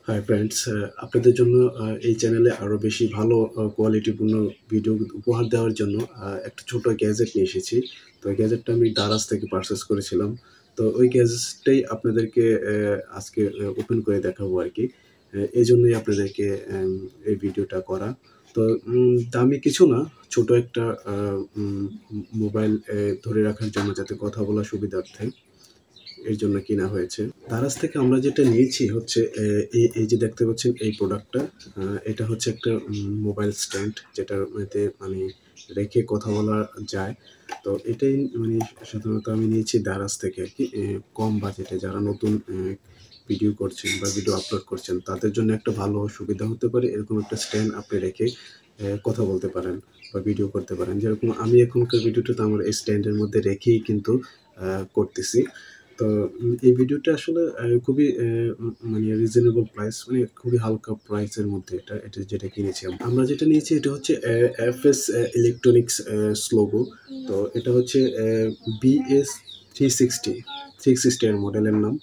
Hi friends, আপনাদের জন্য এই চ্যানেলে আরও বেশি ভালো কোয়ালিটিপূর্ণ ভিডিও উপহার দেওয়ার জন্য একটা ছোট গ্যাজেট নিয়ে এসেছি। তো এই গ্যাজেটটা আমি দারাজ থেকে পারচেস করেছিলাম। তো ওই গ্যাজেটটাই আপনাদেরকে আজকে ওপেন করে দেখাবো আর কি। এই জন্যই আপনাদেরকে এই ভিডিওটা করা। তো দামি কিছু না, ছোট একটা মোবাইল ধরে রাখার জন্য, যাতে কথা বলার সুবিধার্থে এর জন্য কিনা হয়েছে। দারাজ থেকে আমরা যেটা নিয়েছি হচ্ছে এই যে দেখতে পাচ্ছেন এই প্রোডাক্টটা। এটা হচ্ছে একটা মোবাইল স্ট্যান্ড, যেটার মধ্যে মানে রেখে কথা বলা যায়। তো এটাই মানে সাধারণত আমি নিয়েছি দারাজ থেকে আর কি। কম বাজেটে যারা নতুন ভিডিও করছেন বা ভিডিও আপলোড করছেন, তাদের জন্য একটা ভালো সুবিধা হতে পারে এরকম একটা স্ট্যান্ড আপনি রেখে কথা বলতে পারেন বা ভিডিও করতে পারেন। যেরকম আমি এখনকার ভিডিওটা তো আমার এই স্ট্যান্ডের মধ্যে রেখেই কিন্তু করতেছি। তো এই ভিডিওটা আসলে খুবই মানে রিজনেবল প্রাইস, মানে খুবই হালকা প্রাইসের মধ্যে এটা যেটা কিনেছি আমরা যেটা নিয়েছি এটা হচ্ছে এফএস ইলেকট্রনিক্স স্লোগো। তো এটা হচ্ছে বিএস 360 এর মডেলের নাম,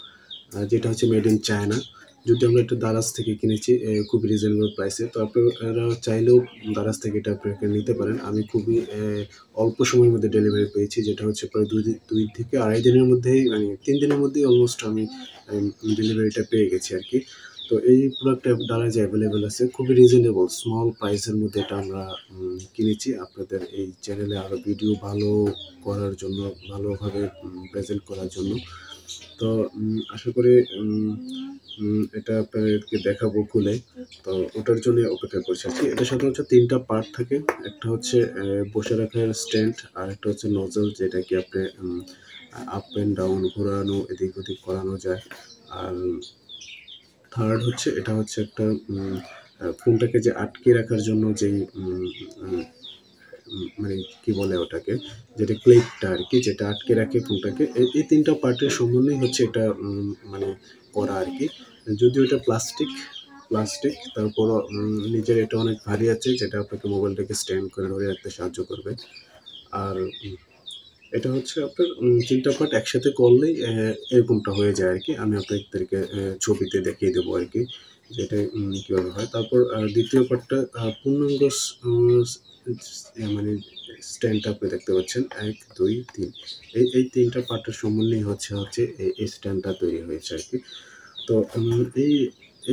যেটা হচ্ছে মেড ইন চায়না। যদি আমরা এটা দারাজ থেকে কিনেছি খুবই রিজনেবল প্রাইসে। তো আপনারা চাইলেও দারাজ থেকে এটা আপনারা নিতে পারেন। আমি খুবই অল্প সময়ের মধ্যে ডেলিভারি পেয়েছি, যেটা হচ্ছে প্রায় 2 থেকে আড়াই দিনের মধ্যেই, মানে 3 দিনের মধ্যেই অলমোস্ট আমি ডেলিভারিটা পেয়ে গেছি আর কি। তো এই প্রোডাক্টটা দারাজে অ্যাভেলেবেল আছে, খুবই রিজনেবল স্মল প্রাইসের মধ্যে এটা আমরা কিনেছি আপনাদের এই চ্যানেলে আরও ভিডিও ভালো করার জন্য, ভালোভাবে প্রেজেন্ট করার জন্য। তো আশা করি এটা আপনাদেরকে দেখাবো খুলে। তো ওটার জন্য অপেক্ষা করছি আর কি। এটার সাথে হচ্ছে 3টা পার্ট থাকে। একটা হচ্ছে বসে রাখার স্ট্যান্ড, আর একটা হচ্ছে নজল, যেটাকে আপনি আপ অ্যান্ড ডাউন ঘোরানো, এদিক ওদিক করানো যায়। আর থার্ড হচ্ছে এটা হচ্ছে একটা ফোনটাকে যে আটকে রাখার জন্য যেই মানে কি বলে ওটাকে, যেটা ক্লিপটা আর কি, যেটা আটকে রাখে ফোনটাকে। এই 3টা পার্টের সমন্বয় হচ্ছে এটা মানে করা আর কি। যদিও এটা প্লাস্টিক, তারপর নিজের এটা অনেক ভারী আছে, যেটা আপনাকে মোবাইলটাকে স্ট্যান্ড করে ধরে রাখতে সাহায্য করবে। আর এটা হচ্ছে আপনার 3টা পার্ট একসাথে করলেই এরকমটা হয়ে যায় আর কি। আমি আপনাদেরকে ছবিতে দেখিয়ে দেবো আর কি, যেটা কীভাবে হয়। তারপর দ্বিতীয় পার্টটা পূর্ণাঙ্গ মানে স্ট্যান্ডটা আপনি দেখতে পাচ্ছেন 1, 2, 3। এই 3টা পার্টের সমন্বয় হচ্ছে এই স্ট্যান্ডটা তৈরি হয়েছে আর কি। তো এই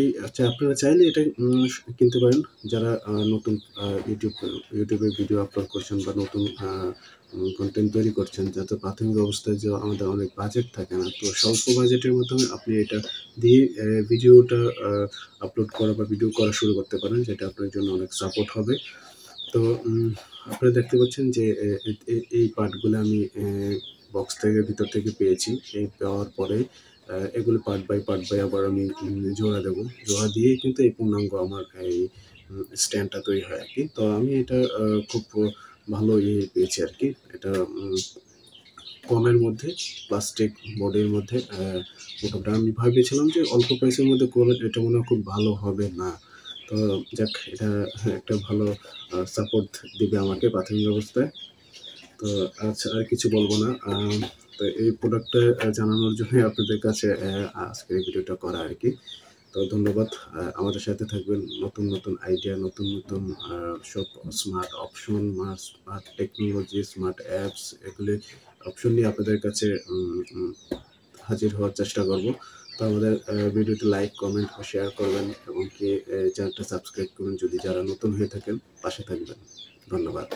এই আচ্ছা, আপনারা চাইলে এটা কিনতে পারেন, যারা নতুন ইউটিউবে ভিডিও আপলোড করছেন বা নতুন কন্টেন্ট তৈরি করছেন, যাতে প্রাথমিক অবস্থায় যে আমাদের অনেক বাজেট থাকে না, তো স্বল্প বাজেটের মাধ্যমে আপনি এটা দিয়ে ভিডিওটা আপলোড করা বা ভিডিও করা শুরু করতে পারেন, যেটা আপনার জন্য অনেক সাপোর্ট হবে। তো আপনারা দেখতে পাচ্ছেন যে এই পার্টগুলো আমি বক্স থেকে ভিতর থেকে পেয়েছি। এই পাওয়ার পরে এগুলো পার্ট বাই আবার আমি জোড়া দেবো। জোড়া দিয়েই কিন্তু এই পূর্ণাঙ্গ আমার এই স্ট্যান্ডটা তৈরি হয় আর কি। তো আমি এটা খুব ভালো পেয়েছি আর কি। এটা কমের মধ্যে, প্লাস্টিক বডির মধ্যে, মোটামুটি আমি ভেবেছিলাম যে অল্প প্রাইসের মধ্যে করে এটা মনে হয় খুব ভালো হবে না। তো যাক, এটা একটা ভালো সাপোর্ট দিবে আমাকে প্রাথমিক অবস্থায়। তো আচ্ছা, আর কিছু বলবো না। তো এই প্রোডাক্টটা জানানোর জন্যই আপনাদের কাছে আজকের এই ভিডিওটা করা আর কি। তো ধন্যবাদ। আমাদের সাথে থাকবেন। নতুন আইডিয়া, নতুন সব smart option, smart technology, smart apps, এগুলি অপশন নিয়ে আপনাদের কাছে হাজির হওয়ার চেষ্টা করব। তো আমাদের ভিডিওতে লাইক, কমেন্ট ও শেয়ার করবেন, এবং কি চ্যানেলটা সাবস্ক্রাইব করুন যদি যারা নতুন হয়ে থাকেন, পাশে থাকবেন। ধন্যবাদ।